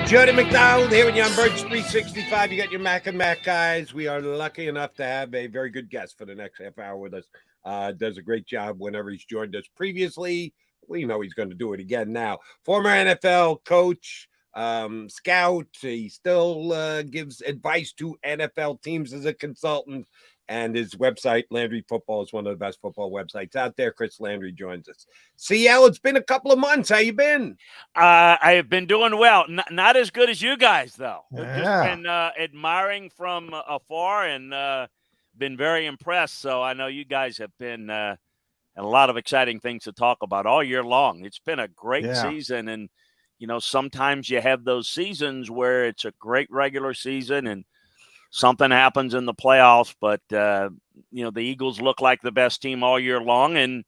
Jody McDonald here with you on Birds 365. You got your Mac and Mac guys. We are lucky enough to have a very good guest for the next half hour with us. Does a great job whenever he's joined us previously. We know he's going to do it again now. Former NFL coach, scout. He still gives advice to NFL teams as a consultant. And his website, Landry Football, is one of the best football websites out there. Chris Landry joins us. CL, it's been a couple of months. How you been? I have been doing well. Not as good as you guys, though. Yeah. Just been admiring from afar and been very impressed. So I know you guys have been a lot of exciting things to talk about all year long. It's been a great season. And, you know, sometimes you have those seasons where it's a great regular season and something happens in the playoffs. But, you know, the Eagles look like the best team all year long and,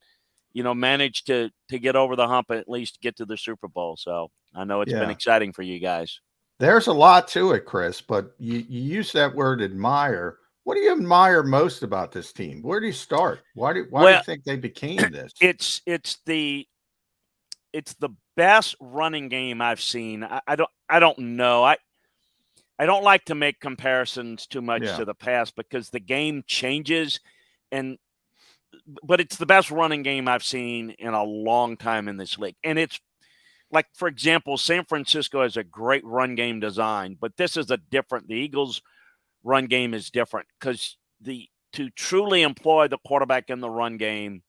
you know, managed to get over the hump, at least get to the Super Bowl. So I know it's been exciting for you guys. There's a lot to it, Chris, but you use that word admire. What do you admire most about this team? Where do you start? Why do you think they became this? It's the best running game I've seen. I don't know. I don't like to make comparisons too much to the past because the game changes, but it's the best running game I've seen in a long time in this league. And it's like, for example, San Francisco has a great run game design, but this is the Eagles' run game is different because to truly employ the quarterback in the run game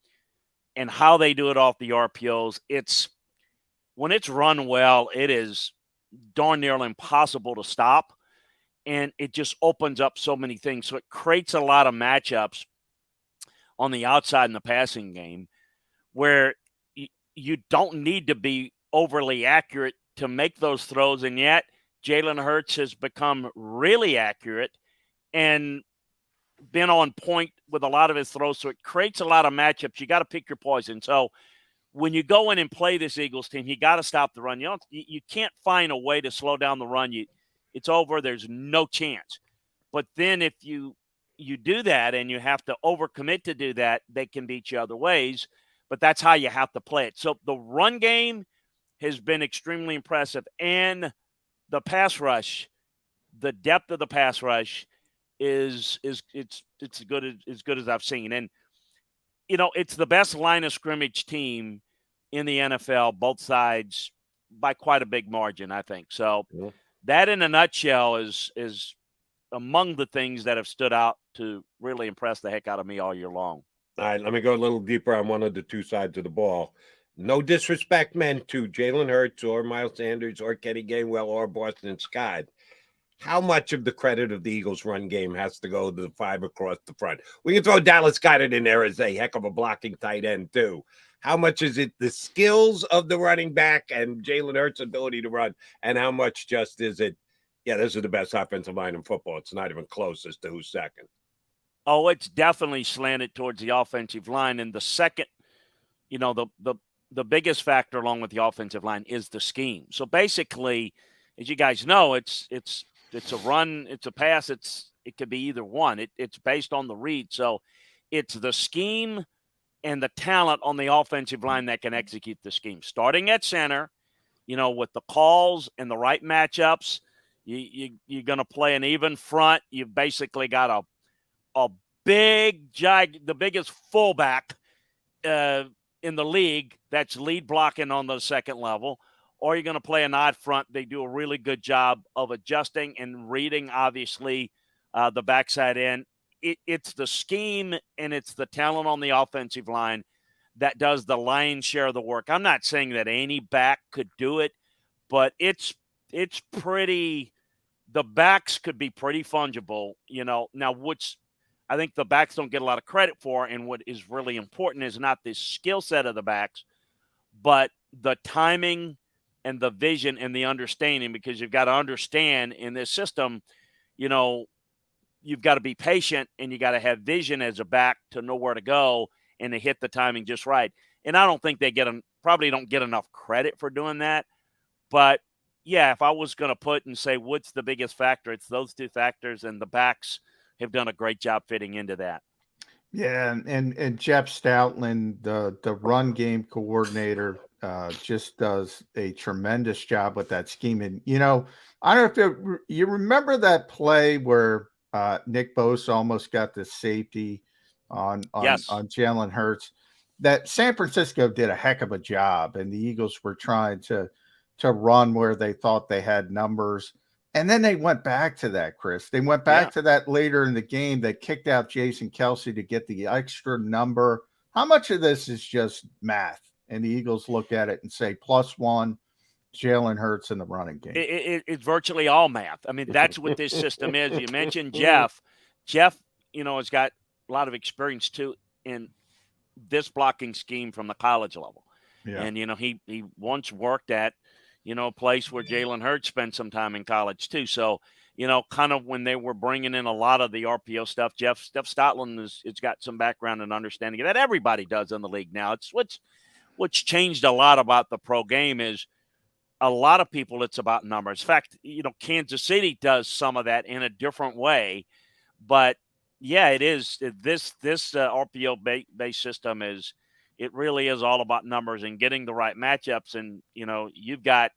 and how they do it off the RPOs, when it's run well, it is darn near impossible to stop. And it just opens up so many things. So it creates a lot of matchups on the outside in the passing game where you don't need to be overly accurate to make those throws. And yet Jalen Hurts has become really accurate and been on point with a lot of his throws. So it creates a lot of matchups. You got to pick your poison. So when you go in and play this Eagles team, you got to stop the run. You can't find a way to slow down the run. It's over. There's no chance. But then if you do that and you have to overcommit to do that, they can beat you other ways. But that's how you have to play it. So the run game has been extremely impressive. And the pass rush, the depth of the pass rush is as good as I've seen. And, you know, it's the best line of scrimmage team in the NFL, both sides, by quite a big margin, I think. So that in a nutshell is among the things that have stood out to really impress the heck out of me all year long. All right, let me go a little deeper on one of the two sides of the ball. No disrespect meant to Jalen Hurts or Miles Sanders or Kenny Gainwell or Boston Scott. How much of the credit of the Eagles' run game has to go to the five across the front? We can throw Dallas Goedert in there as a heck of a blocking tight end, too. How much is it the skills of the running back and Jalen Hurts' ability to run? And how much just is it, this is the best offensive line in football. It's not even close as to who's second. Oh, it's definitely slanted towards the offensive line. And the second, you know, the biggest factor along with the offensive line is the scheme. So basically, as you guys know, it's a run, it's a pass, it could be either one. It's based on the read. So it's the scheme and the talent on the offensive line that can execute the scheme. Starting at center, you know, with the calls and the right matchups, you're going to play an even front. You've basically got a the biggest fullback in the league that's lead blocking on the second level. Or you're going to play an odd front. They do a really good job of adjusting and reading, obviously, the backside end. It's the scheme and it's the talent on the offensive line that does the lion's share of the work. I'm not saying that any back could do it, but it's pretty – the backs could be pretty fungible, you know. Now, which I think the backs don't get a lot of credit for, and what is really important is not the skill set of the backs, but the timing – and the vision and the understanding, because you've got to understand in this system, you know, you've got to be patient and you got to have vision as a back to know where to go and to hit the timing just right. And I don't think they probably don't get enough credit for doing that. But yeah, if I was going to put and say, what's the biggest factor? It's those two factors, and the backs have done a great job fitting into that. Yeah. And Jeff Stoutland, the run game coordinator, just does a tremendous job with that scheme. And, I don't know if you remember that play where Nick Bosa almost got the safety on Yes. Jalen Hurts. That San Francisco did a heck of a job, and the Eagles were trying to run where they thought they had numbers. And then they went back to that, Chris. They went back to that later in the game. They kicked out Jason Kelce to get the extra number. How much of this is just math? And the Eagles look at it and say, +1, Jalen Hurts in the running game. It's virtually all math. I mean, that's what this system is. You mentioned Jeff. Jeff, has got a lot of experience, too, in this blocking scheme from the college level. Yeah. And, he once worked at, a place where Jalen Hurts spent some time in college, too. So, kind of when they were bringing in a lot of the RPO stuff, Jeff Stotland has got some background and understanding of that. Everybody does in the league now. It's what's changed a lot about the pro game is a lot of people, it's about numbers. In fact, Kansas City does some of that in a different way. But, yeah, it is. This RPO-based system it really is all about numbers and getting the right matchups. And, you've got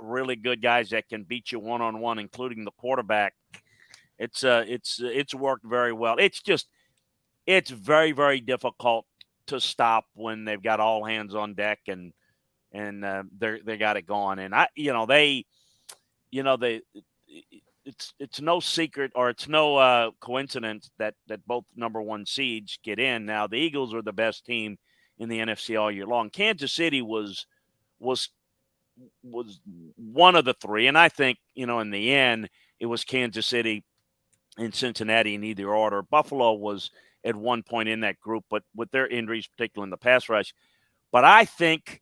really good guys that can beat you one-on-one, including the quarterback. It's worked very well. It's very, very difficult to stop when they've got all hands on deck and they got it going. And it's no secret or it's no coincidence that both number one seeds get in. Now the Eagles are the best team in the NFC all year long. Kansas City was one of the three, and I think in the end it was Kansas City and Cincinnati in either order. Buffalo was at one point in that group, but with their injuries, particularly in the pass rush. But I think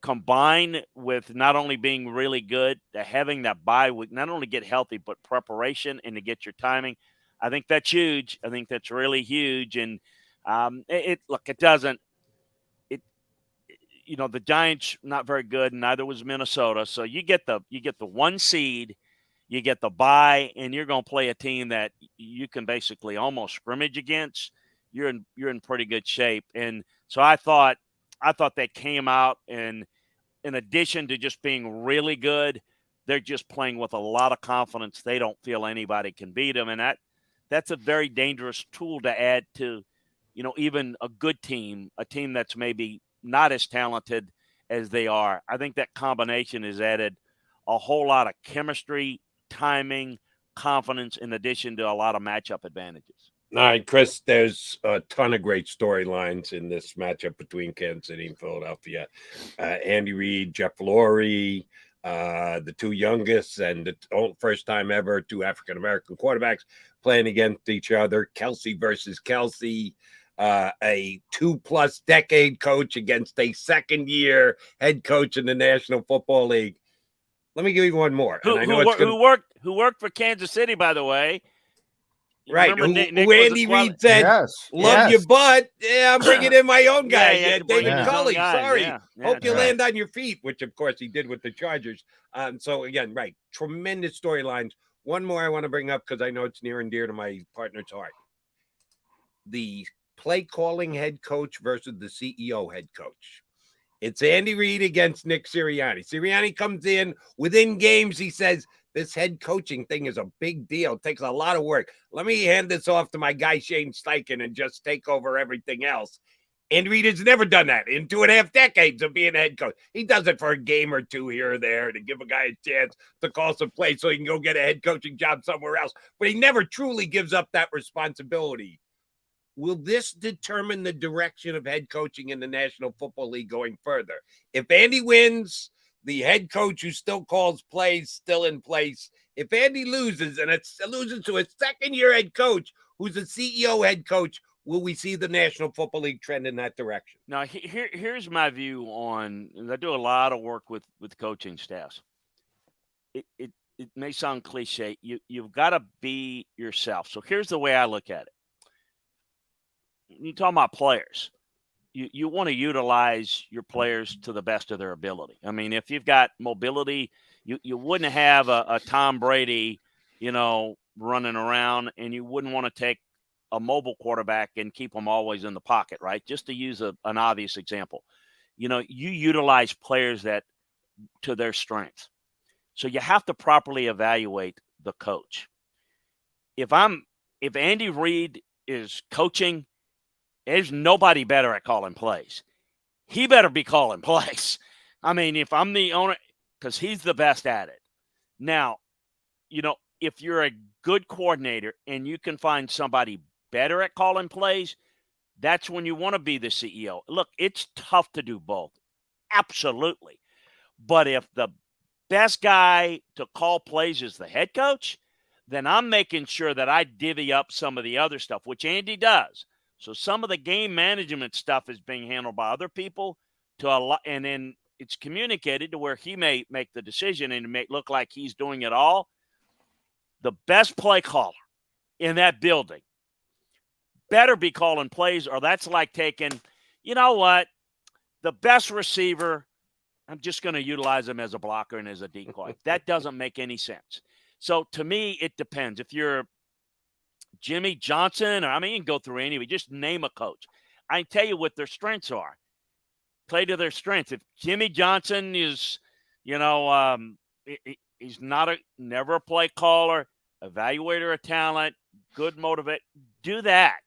combined with not only being really good, having that bye week, not only get healthy, but preparation and to get your timing, I think that's huge. I think that's really huge. And the Giants not very good, and neither was Minnesota. So you get the one seed, you get the bye, and you're going to play a team that you can basically almost scrimmage against. You're in pretty good shape. And so I thought they came out, and in addition to just being really good, they're just playing with a lot of confidence. They don't feel anybody can beat them, and that's a very dangerous tool to add to, even a good team, a team that's maybe not as talented as they are. I think that combination has added a whole lot of chemistry, timing, confidence, in addition to a lot of matchup advantages. All right, Chris, there's a ton of great storylines in this matchup between Kansas City and Philadelphia. Andy Reid, Jeff Lurie, the two youngest and the first time ever two African-American quarterbacks playing against each other. Kelce versus Kelce, a 2+ decade coach against a second-year head coach in the National Football League. Let me give you one more. Who worked for Kansas City, by the way. Right. Who Andy Reid said, love your butt. Yeah, I'm bringing in my own guy. David Culley. Sorry. Hope you land on your feet, which, of course, he did with the Chargers. So, again, right. Tremendous storylines. One more I want to bring up because I know it's near and dear to my partner's heart. The play calling head coach versus the CEO head coach. It's Andy Reid against Nick Sirianni. Sirianni comes in within games. He says, this head coaching thing is a big deal. It takes a lot of work. Let me hand this off to my guy, Shane Steichen, and just take over everything else. Andy Reid has never done that in 2.5 decades of being a head coach. He does it for a game or two here or there to give a guy a chance to call some plays so he can go get a head coaching job somewhere else. But he never truly gives up that responsibility. Will this determine the direction of head coaching in the National Football League going further? If Andy wins, the head coach who still calls plays still in place. If Andy loses, and it's loses to a second-year head coach who's a CEO head coach, will we see the National Football League trend in that direction? Now, here's my view on, and I do a lot of work with coaching staffs. It may sound cliche. You've got to be yourself. So here's the way I look at it. You talk about players. You want to utilize your players to the best of their ability. I mean, if you've got mobility, you wouldn't have a Tom Brady, running around, and you wouldn't want to take a mobile quarterback and keep them always in the pocket, right? Just to use an obvious example. you utilize players that to their strengths. So you have to properly evaluate the coach. If Andy Reid is coaching, there's nobody better at calling plays. He better be calling plays. I mean, if I'm the owner, because he's the best at it. Now, if you're a good coordinator and you can find somebody better at calling plays, that's when you want to be the CEO. Look, it's tough to do both. Absolutely. But if the best guy to call plays is the head coach, then I'm making sure that I divvy up some of the other stuff, which Andy does. So some of the game management stuff is being handled by other people and then it's communicated to where he may make the decision and it may look like he's doing it all. The best play caller in that building better be calling plays, or that's like taking, you know what, the best receiver, I'm just going to utilize him as a blocker and as a decoy. That doesn't make any sense. So to me, it depends. If you're Jimmy Johnson, or you can go through anybody, just name a coach. I can tell you what their strengths are. Play to their strengths. If Jimmy Johnson is, he's never a play caller, evaluator of talent, good motivate, do that.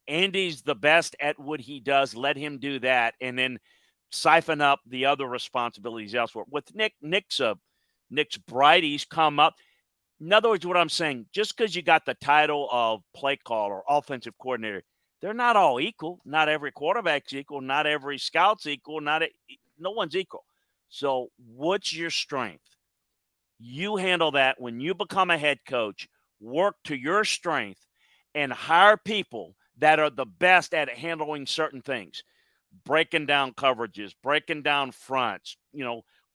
Andy's the best at what he does. Let him do that, and then siphon up the other responsibilities elsewhere. With Nick's bright. He's come up. In other words, what I'm saying, just because you got the title of play caller, offensive coordinator, they're not all equal. Not every quarterback's equal. Not every scout's equal. No one's equal. So what's your strength? You handle that when you become a head coach. Work to your strength and hire people that are the best at handling certain things, breaking down coverages, breaking down fronts,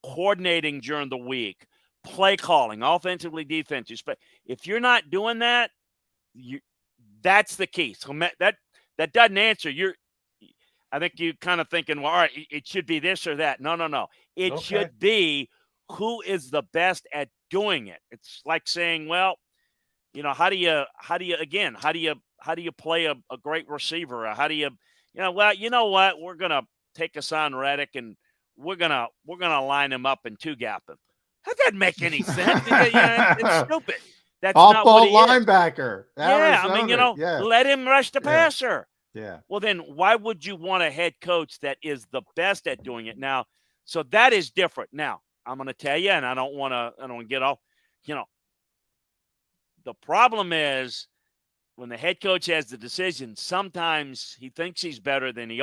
coordinating during the week, play calling, offensively, defensively. But if you're not doing that, that's the key. So that doesn't answer. I think you're kind of thinking, well, all right, it should be this or that. No. It should be who is the best at doing it. It's like saying, well, how do you play a great receiver? Or how do you what? We're going to take Hassan Reddick and we're going to line him up and two-gap him. That doesn't make any sense. It's stupid. That's not what he linebacker. Yeah, let him rush the passer. Yeah. Well, then why would you want a head coach that is the best at doing it? Now, so that is different. Now, I'm going to tell you, and I don't want to get off, the problem is when the head coach has the decision, sometimes he thinks he's better than he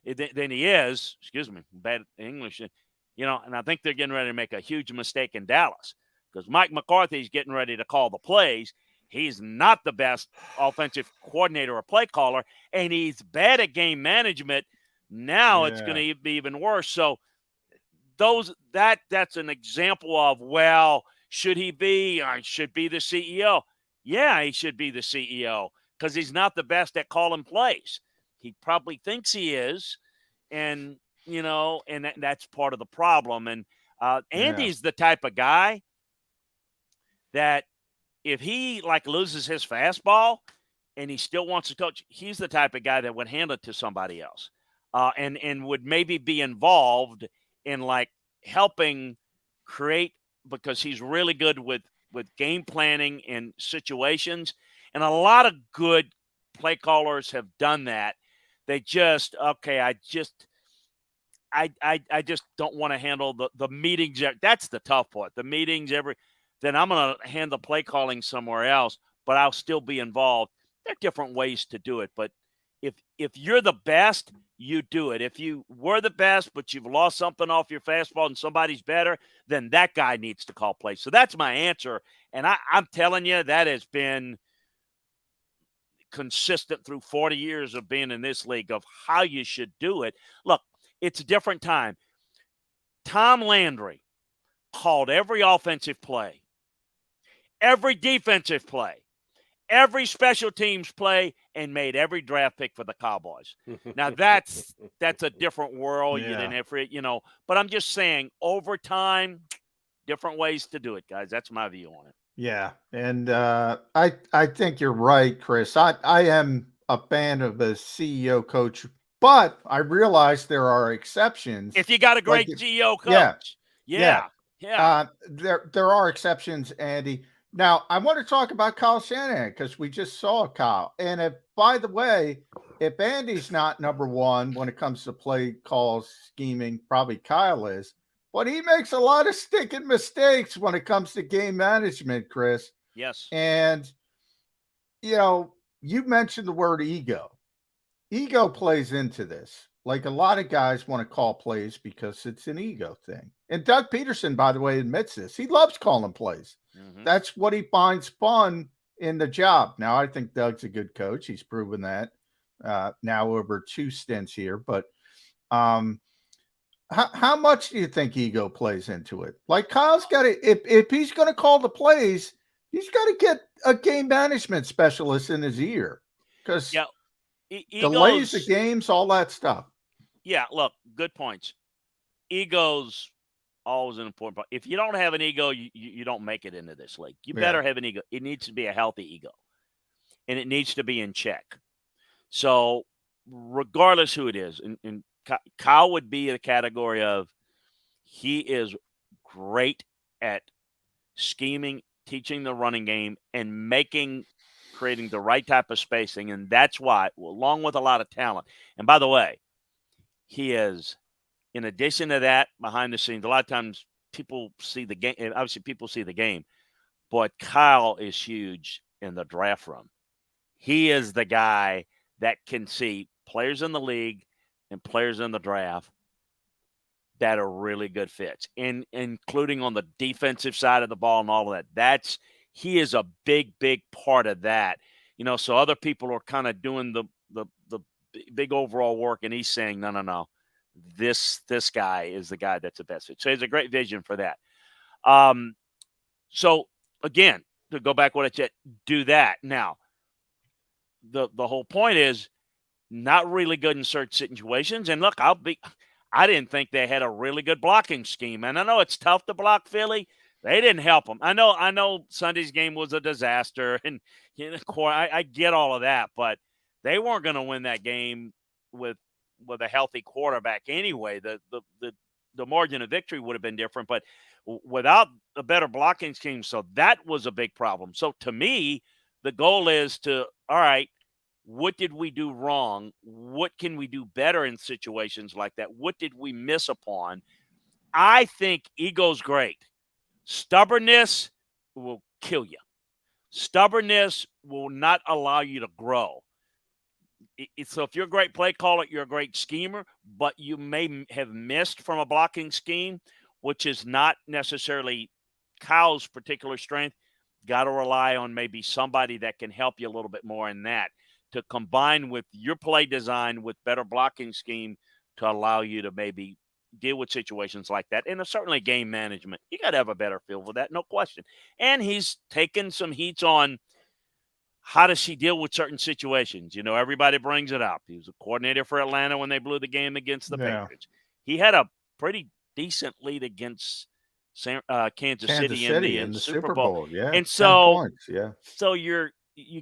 is. Excuse me, bad English. And I think they're getting ready to make a huge mistake in Dallas because Mike McCarthy's getting ready to call the plays. He's not the best offensive coordinator or play caller, and he's bad at game management. Now it's going to be even worse. So that's an example of, well, should he be? I should be the CEO. Yeah, he should be the CEO because he's not the best at calling plays. He probably thinks he is, and that's part of the problem. And Andy's the type of guy that if he loses his fastball and he still wants to coach, he's the type of guy that would hand it to somebody else, and would maybe be involved in helping create, because he's really good with game planning and situations. And a lot of good play callers have done that. They just, I just don't want to handle the meetings. That's the tough part. The meetings then I'm going to hand the play calling somewhere else, but I'll still be involved. There are different ways to do it, but if you're the best, you do it. If you were the best, but you've lost something off your fastball and somebody's better, then that guy needs to call plays. So that's my answer. And I'm telling you, that has been consistent through 40 years of being in this league of how you should do it. Look, it's a different time. Tom Landry called every offensive play, every defensive play, every special teams play, and made every draft pick for the Cowboys. Now that's a different world. Yeah. You didn't have but I'm just saying, over time, different ways to do it, guys. That's my view on it. Yeah, and I think you're right, Chris. I am a fan of a CEO coach But I realize there are exceptions. If you got a great like, CEO yeah, coach. Yeah. There are exceptions, Andy. Now, I want to talk about Kyle Shanahan because we just saw Kyle. And if, by the way, if Andy's not number one when it comes to play calls, scheming, probably Kyle is. But he makes a lot of stinking mistakes when it comes to game management, Chris. Yes. And, you mentioned the word ego. Ego plays into this. Like a lot of guys want to call plays because it's an ego thing. And Doug Peterson, by the way, admits this. He loves calling plays. Mm-hmm. That's what he finds fun in the job. Now, I think Doug's a good coach. He's proven that now over 2 stints here. But how much do you think ego plays into it? Like Kyle's got to, if he's going to call the plays, he's got to get a game management specialist in his ear because delays the games, all that stuff. Yeah, look, good points. Ego's always an important part. If you don't have an ego, you don't make it into this league. You better have an ego. It needs to be a healthy ego, and it needs to be in check. So regardless who it is, and Kyle would be in the category of he is great at scheming, teaching the running game, and creating the right type of spacing, and that's why, along with a lot of talent. And by the way, he is, in addition to that, behind the scenes, a lot of times people see the game. Obviously, people see the game, but Kyle is huge in the draft room. He is the guy that can see players in the league and players in the draft that are really good fits, including on the defensive side of the ball and all of that. He is a big, big part of that. So other people are kind of doing the big overall work, and he's saying, no. This guy is the guy that's the best fit. So he has a great vision for that. So again, to go back what I said, do that. Now, the whole point is not really good in certain situations. And look, I didn't think they had a really good blocking scheme. And I know it's tough to block Philly. They didn't help them. I know Sunday's game was a disaster, and I get all of that, but they weren't going to win that game with a healthy quarterback anyway. The margin of victory would have been different, but without a better blocking scheme, so that was a big problem. So to me, the goal is all right, what did we do wrong? What can we do better in situations like that? What did we miss upon? I think ego's great. Stubbornness will kill you. Stubbornness will not allow you to grow. So if you're a great play caller, you're a great schemer, but you may have missed from a blocking scheme, which is not necessarily Kyle's particular strength. Got to rely on maybe somebody that can help you a little bit more in that, to combine with your play design with better blocking scheme to allow you to maybe deal with situations like that. And certainly game management. You got to have a better feel for that, no question. And he's taken some heats on how does he deal with certain situations. Everybody brings it up. He was a coordinator for Atlanta when they blew the game against the Patriots. He had a pretty decent lead against Kansas City in the Super Bowl. Yeah. And so, points, yeah. So you're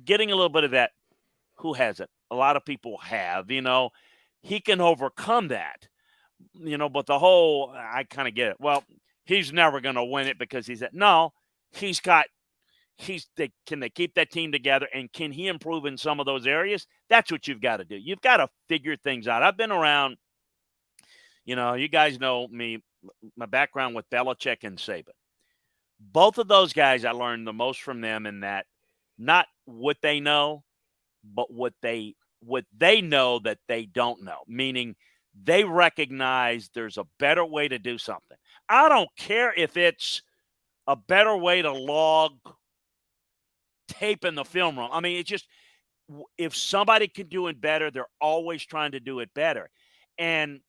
getting a little bit of that. Who hasn't? A lot of people have. He can overcome that. But the whole, I kind of get it. Well, he's never going to win it because can they keep that team together, and can he improve in some of those areas? That's what you've got to do. You've got to figure things out. I've been around, you guys know me, my background with Belichick and Saban. Both of those guys, I learned the most from them in that not what they know, but what they know that they don't know, meaning they recognize there's a better way to do something. I don't care if it's a better way to log tape in the film room. I mean, it's just, if somebody can do it better, they're always trying to do it better. And,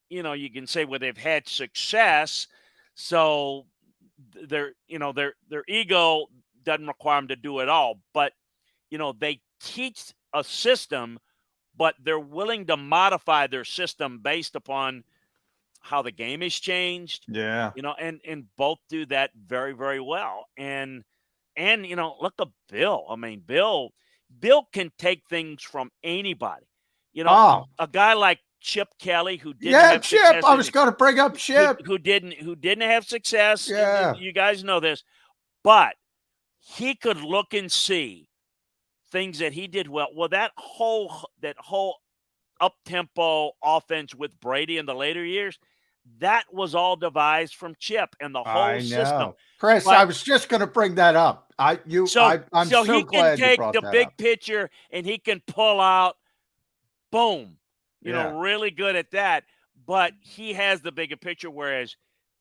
you can say, well, they've had success, so their ego doesn't require them to do it all. But, they teach a system, but they're willing to modify their system based upon how the game has changed. Yeah. And both do that very, very well. And look at Bill. I mean, Bill can take things from anybody. A guy like Chip Kelly who didn't have Chip. success. I was going to bring up Chip. Who didn't have success. Yeah. You guys know this. But he could look and see things that he did well. Well, that whole up-tempo offense with Brady in the later years, that was all devised from Chip and the whole system. Chris, I was just going to bring that up. I'm so he glad can take you brought the that big up. picture and he can pull out, boom, really good at that. But he has the bigger picture, whereas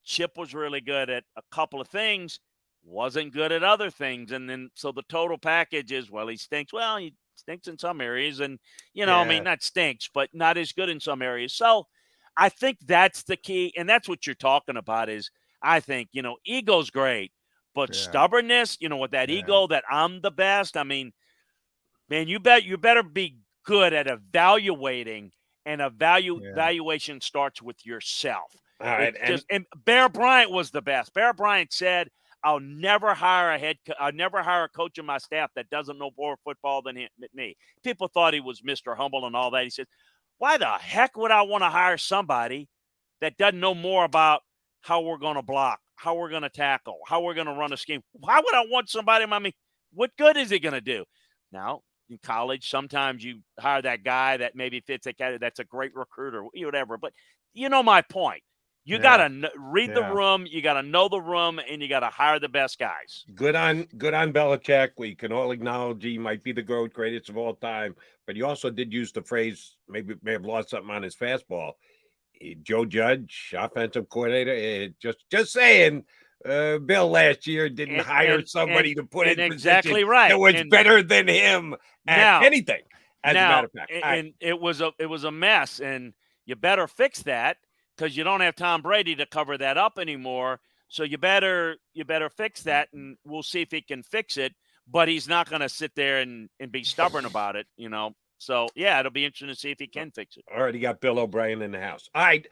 Chip was really good at a couple of things, wasn't good at other things. And then so the total package is, well, he stinks. Well, he stinks in some areas. And, I mean, not stinks, but not as good in some areas. So I think that's the key. And that's what you're talking about is, I think, ego's great, but stubbornness, with that ego that I'm the best. I mean, man, you better be good at evaluating, and evaluation starts with yourself. All right. And Bear Bryant was the best. Bear Bryant said, I'll never hire a coach on my staff that doesn't know more football than me. People thought he was Mr. Humble and all that. He said, why the heck would I want to hire somebody that doesn't know more about how we're going to block, how we're going to tackle, how we're going to run a scheme? Why would I want somebody? I mean, what good is he going to do? Now, in college, sometimes you hire that guy that maybe fits that guy that's a great recruiter, whatever. But you know my point. You got to read the room, you got to know the room, and you got to hire the best guys. Good on Belichick. We can all acknowledge he might be the greatest of all time, but he also did use the phrase, maybe may have lost something on his fastball. Joe Judge, offensive coordinator, just saying. Bill last year didn't hire somebody to put in exactly right. That was better than him at anything. As a matter of fact, and it was a mess, and you better fix that. Because you don't have Tom Brady to cover that up anymore. So you better fix that, and we'll see if he can fix it. But he's not going to sit there and be stubborn about it, So, it'll be interesting to see if he can fix it. Already got Bill O'Brien in the house. All right,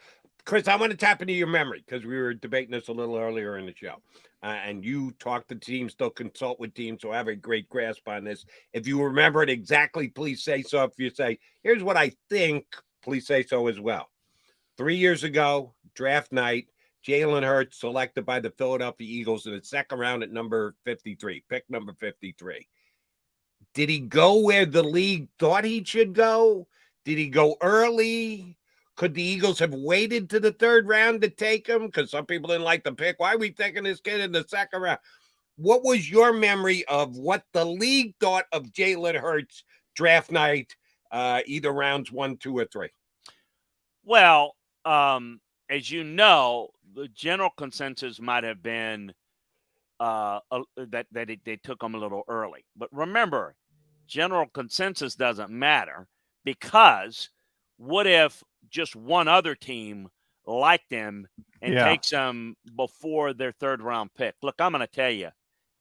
Chris, I want to tap into your memory because we were debating this a little earlier in the show. And you talk to teams, still consult with teams, so I have a great grasp on this. If you remember it exactly, please say so. If you say, here's what I think, please say so as well. 3 years ago, draft night, Jalen Hurts selected by the Philadelphia Eagles in the second round at number 53, pick number 53. Did he go where the league thought he should go? Did he go early? Could the Eagles have waited to the third round to take him? Because some people didn't like the pick. Why are we taking this kid in the second round? What was your memory of what the league thought of Jalen Hurts draft night, either rounds 1, 2, or 3? Well, as you know, the general consensus might have been that they took him a little early. But remember, general consensus doesn't matter because what if just one other team liked him and takes him before their third round pick? Look, I'm going to tell you,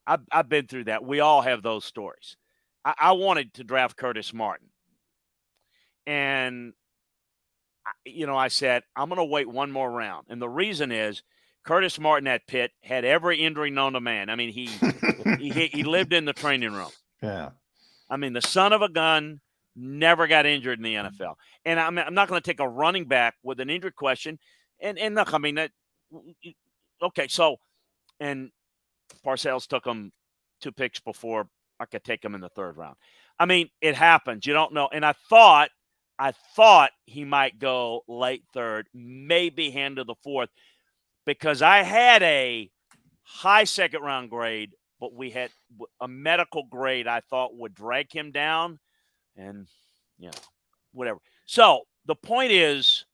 I've been through that. We all have those stories. I wanted to draft Curtis Martin. And I said, I'm going to wait one more round. And the reason is Curtis Martin at Pitt had every injury known to man. I mean, he lived in the training room. Yeah. I mean, the son of a gun never got injured in the NFL. And I'm not going to take a running back with an injury question. And look, I mean, okay. So, and Parcells took him 2 picks before I could take him in the third round. I mean, it happens. You don't know. And I thought he might go late third, maybe hand to the fourth, because I had a high second round grade, but we had a medical grade I thought would drag him down and, whatever. So the point is,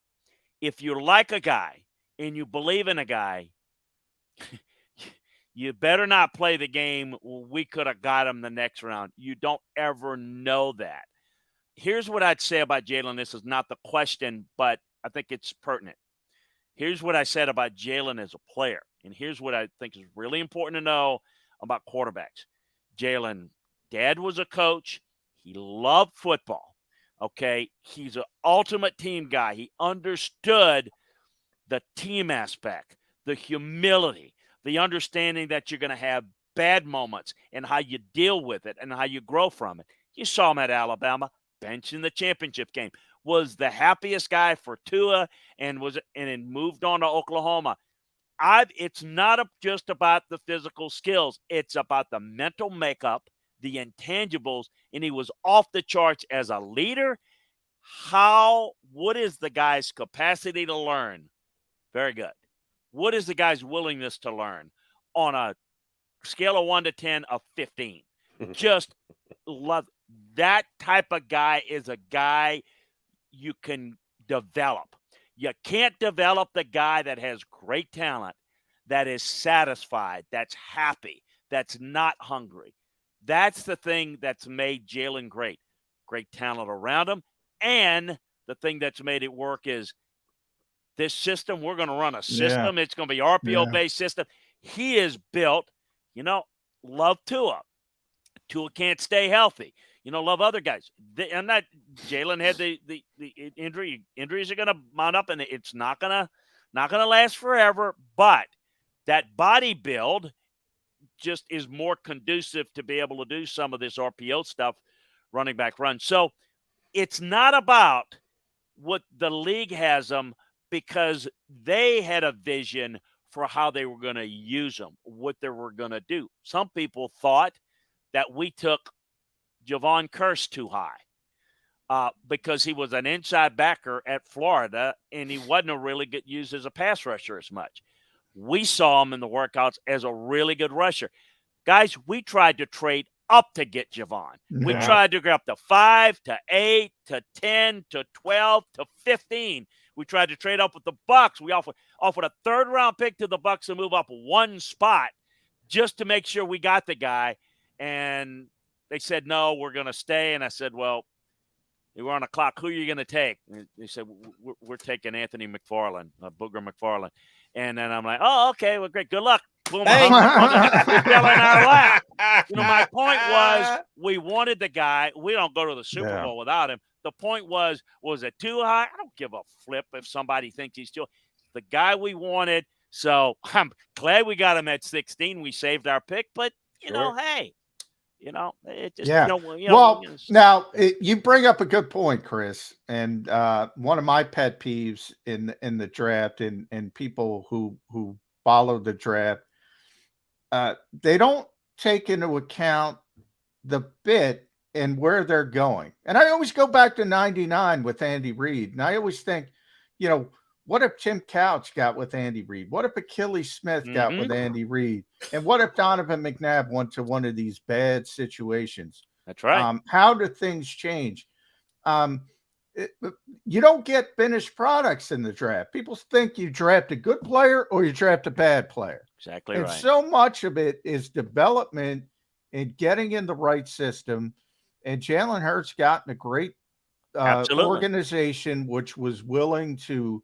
if you like a guy and you believe in a guy, you better not play the game. We could have got him the next round. You don't ever know that. Here's what I'd say about Jalen. This is not the question, but I think it's pertinent. Here's what I said about Jalen as a player. And here's what I think is really important to know about quarterbacks. Jalen, dad was a coach. He loved football. Okay. He's an ultimate team guy. He understood the team aspect, the humility, the understanding that you're going to have bad moments and how you deal with it and how you grow from it. You saw him at Alabama. Bench in the championship game. was the happiest guy for Tua and then moved on to Oklahoma. It's not just about the physical skills. It's about the mental makeup, the intangibles, and he was off the charts as a leader. What is the guy's capacity to learn? Very good. What is the guy's willingness to learn? On a scale of 1 to 10, of 15. Just love that type of guy. Is a guy you can develop. You can't develop the guy that has great talent, that is satisfied, that's happy, that's not hungry. That's the thing that's made Jalen great. Great talent around him. And the thing that's made it work is this system. We're going to run a system. Yeah. It's going to be RPO-based system. He is built, love Tua. Tua can't stay healthy. Love other guys. Jalen had the injury. Injuries are going to mount up, and it's not going to last forever. But that body build just is more conducive to be able to do some of this RPO stuff, running back run. So it's not about what the league has them, because they had a vision for how they were going to use them, what they were going to do. Some people thought that we took Javon Curse too high because he was an inside backer at Florida, and he wasn't really good used as a pass rusher as much. We saw him in the workouts as a really good rusher. Guys, we tried to trade up to get Javon. Yeah. We tried to go up to 5 to 8 to 10 to 12 to 15. We tried to trade up with the Bucs. We offered a third-round pick to the Bucs to move up one spot just to make sure we got the guy. And they said, no, we're going to stay. And I said, well, we're on a clock. Who are you going to take? And they said, we're taking Anthony McFarland, Booger McFarland. And then I'm like, oh, okay, well, great. Good luck. Boom. Fell in our lap. My point was we wanted the guy. We don't go to the Super Bowl without him. The point was it too high? I don't give a flip if somebody thinks he's too – the guy we wanted. So I'm glad we got him at 16. We saved our pick. But, hey, it just now you bring up a good point, Chris. And one of my pet peeves in the draft and people who follow the draft, they don't take into account the fit and where they're going. And I always go back to 99 with Andy Reid. And I always think, what if Tim Couch got with Andy Reid? What if Achilles Smith got with Andy Reid? And what if Donovan McNabb went to one of these bad situations? That's right. How do things change? You don't get finished products in the draft. People think you draft a good player or you draft a bad player. Exactly and right. So much of it is development and getting in the right system. And Jalen Hurts got in a great organization, which was willing to,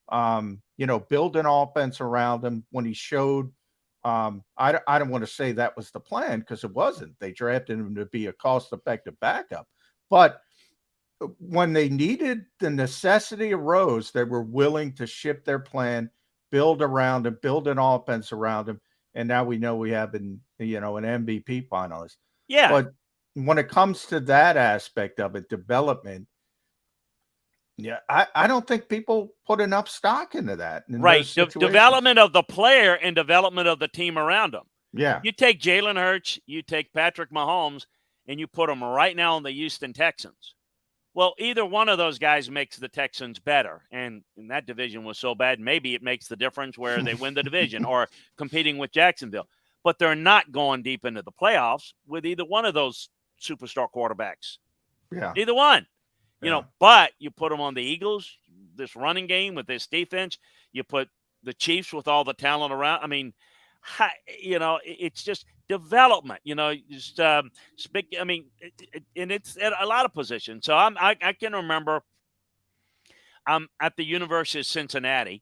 build an offense around him when he showed. I don't want to say that was the plan because it wasn't. They drafted him to be a cost-effective backup. But when they needed, the necessity arose, they were willing to ship their plan, build around him, build an offense around him. And now we know we have an MVP finalist. Yeah. But when it comes to that aspect of it, development, I don't think people put enough stock into that. Right. Development of the player and development of the team around him. Yeah. You take Jalen Hurts, you take Patrick Mahomes, and you put them right now in the Houston Texans. Well, either one of those guys makes the Texans better. And that division was so bad, maybe it makes the difference where they win the division or competing with Jacksonville. But they're not going deep into the playoffs with either one of those superstar quarterbacks. Yeah. Either one. But you put them on the Eagles, this running game with this defense. You put the Chiefs with all the talent around. I mean, it's just development. And it's at a lot of positions. So I can remember I'm at the University of Cincinnati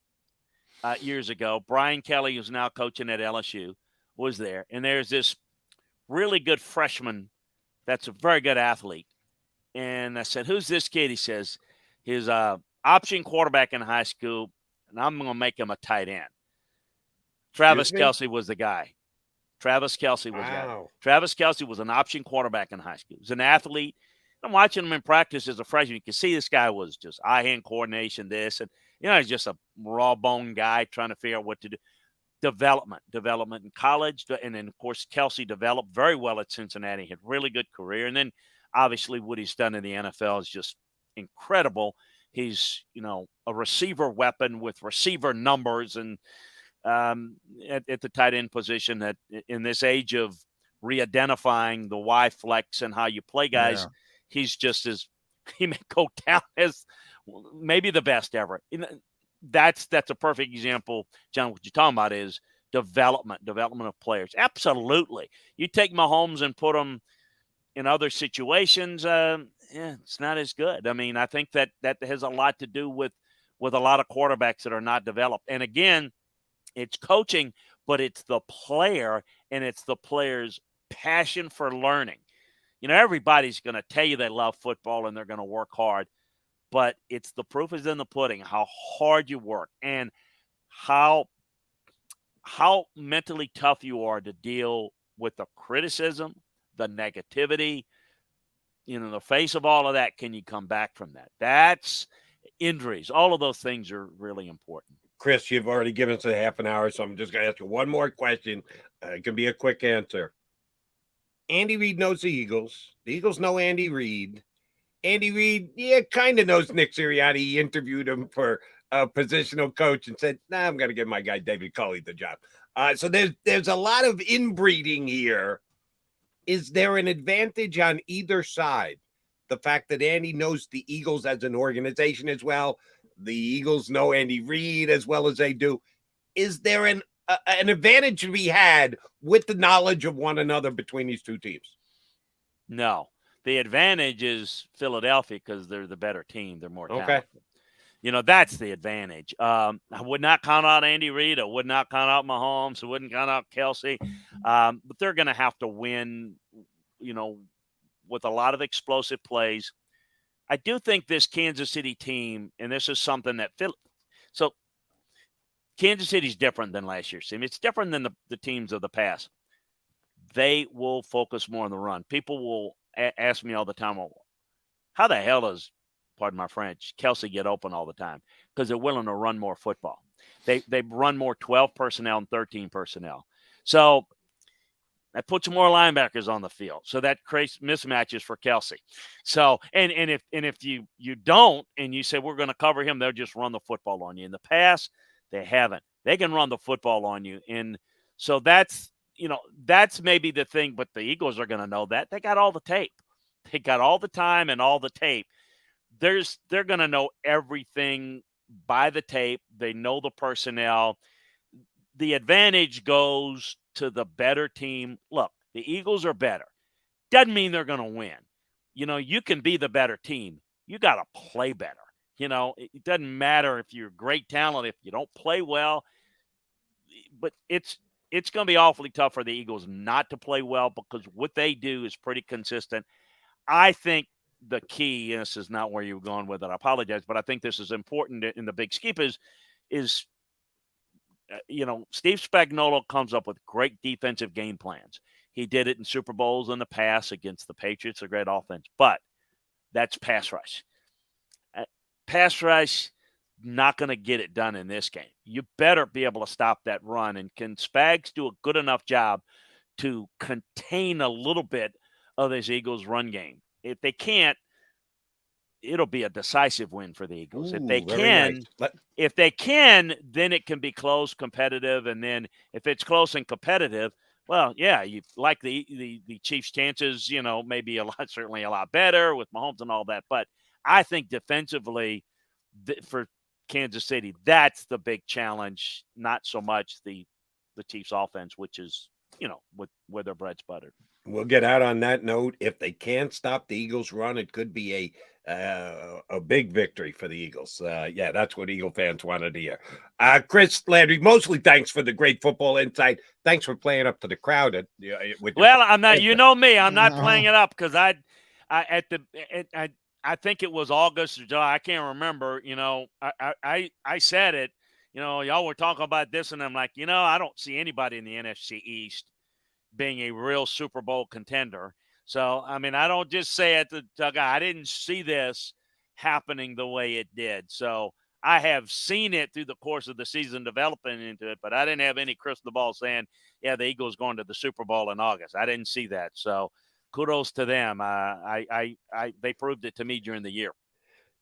years ago. Brian Kelly, who's now coaching at LSU, was there. And there's this really good freshman that's a very good athlete. And I said, who's this kid? He says, his option quarterback in high school, and I'm going to make him a tight end. Travis Kelce was the guy. Travis Kelce was that. Travis Kelce was an option quarterback in high school. He was an athlete, I'm watching him in practice as a freshman. You can see this guy was just eye-hand coordination, this. And, he's just a raw-bone guy trying to figure out what to do. Development in college. And then, of course, Kelsey developed very well at Cincinnati. Had a really good career. And then, obviously, what he's done in the NFL is just incredible. He's, a receiver weapon with receiver numbers. And at the tight end position, that in this age of re-identifying the Y flex and how you play guys, he's just he may go down as maybe the best ever. That's a perfect example, John. What you're talking about is development of players. Absolutely. You take Mahomes and put him in other situations, it's not as good. I mean, I think that has a lot to do with a lot of quarterbacks that are not developed. And again, it's coaching, but it's the player, and it's the player's passion for learning. Everybody's going to tell you they love football and they're going to work hard, but it's the proof is in the pudding, how hard you work and how mentally tough you are to deal with the criticism, the negativity. In the face of all of that, can you come back from that? That's injuries. All of those things are really important. Chris, you've already given us a half an hour, so I'm just going to ask you one more question. It can be a quick answer. Andy Reid knows the Eagles. The Eagles know Andy Reid. Andy Reid, kind of knows Nick Sirianni. He interviewed him for a positional coach and said, I'm going to give my guy David Culley the job. So there's a lot of inbreeding here. Is there an advantage on either side? The fact that Andy knows the Eagles as an organization as well. The Eagles know Andy Reid as well as they do. Is there an advantage to be had with the knowledge of one another between these two teams? No. The advantage is Philadelphia because they're the better team. They're more talented. That's the advantage. I would not count out Andy Reid. I would not count out Mahomes. I wouldn't count out Kelsey. But they're going to have to win, with a lot of explosive plays. I do think this Kansas City team, and this is something that so Kansas City's different than last year's team. It's different than the teams of the past. They will focus more on the run. People will ask me all the time, how the hell does, pardon my French, Kelsey get open all the time? Because they're willing to run more football. They run more 12 personnel and 13 personnel. So that puts more linebackers on the field. So that creates mismatches for Kelsey. So and if you don't and you say we're going to cover him, they'll just run the football on you. In the past, they haven't. They can run the football on you. And so that's maybe the thing, but the Eagles are going to know that. They got all the tape. They got all the time and all the tape. They're going to know everything by the tape. They know the personnel. The advantage goes to the better team. Look, the Eagles are better. Doesn't mean they're going to win. You can be the better team. You got to play better. It doesn't matter if you're great talent, if you don't play well. But it's going to be awfully tough for the Eagles not to play well because what they do is pretty consistent. I think the key, and this is not where you're going with it, I apologize, but I think this is important in the big scheme is Steve Spagnuolo comes up with great defensive game plans. He did it in Super Bowls in the past against the Patriots, a great offense, but that's pass rush. Pass rush, not going to get it done in this game. You better be able to stop that run, and can Spags do a good enough job to contain a little bit of this Eagles run game? If they can't, it'll be a decisive win for the Eagles. If they can, then it can be close, competitive, and then if it's close and competitive, well, yeah, you like the Chiefs' chances, maybe certainly a lot better with Mahomes and all that. But I think defensively, for Kansas City, that's the big challenge. Not so much the Chiefs' offense, which is where their bread's buttered. We'll get out on that note. If they can't stop the Eagles' run, it could be a big victory for the Eagles. That's what Eagle fans wanted to hear. Chris, Landry, mostly thanks for the great football insight. Thanks for playing up to the crowd. I'm not. You know me. I'm not playing it up because I think it was August or July. I can't remember. I said it. Y'all were talking about this, and I'm like, I don't see anybody in the NFC East being a real Super Bowl contender. So, I mean, I don't just say it to dugout. I didn't see this happening the way it did. So I have seen it through the course of the season developing into it, but I didn't have any crystal ball saying, yeah, the Eagles going to the Super Bowl in August. I didn't see that. So kudos to them. They proved it to me during the year.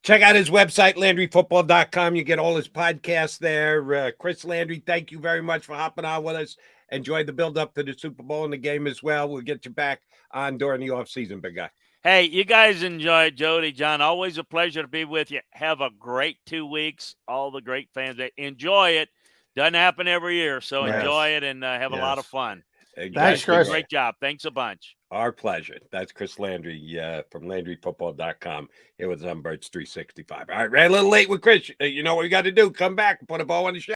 Check out his website, LandryFootball.com. You get all his podcasts there. Chris Landry, thank you very much for hopping on with us. Enjoy the build-up to the Super Bowl and the game as well. We'll get you back on during the offseason, big guy. Hey, you guys enjoy it. Jody, John, always a pleasure to be with you. Have a great 2 weeks. All the great fans, enjoy it. Doesn't happen every year, so enjoy it and have a lot of fun. Thanks, Chris. Great job. Thanks a bunch. Our pleasure. That's Chris Landry from LandryFootball.com. Here with Birds 365. All right, ran a little late with Chris. You know what we got to do? Come back and put a bow on the show.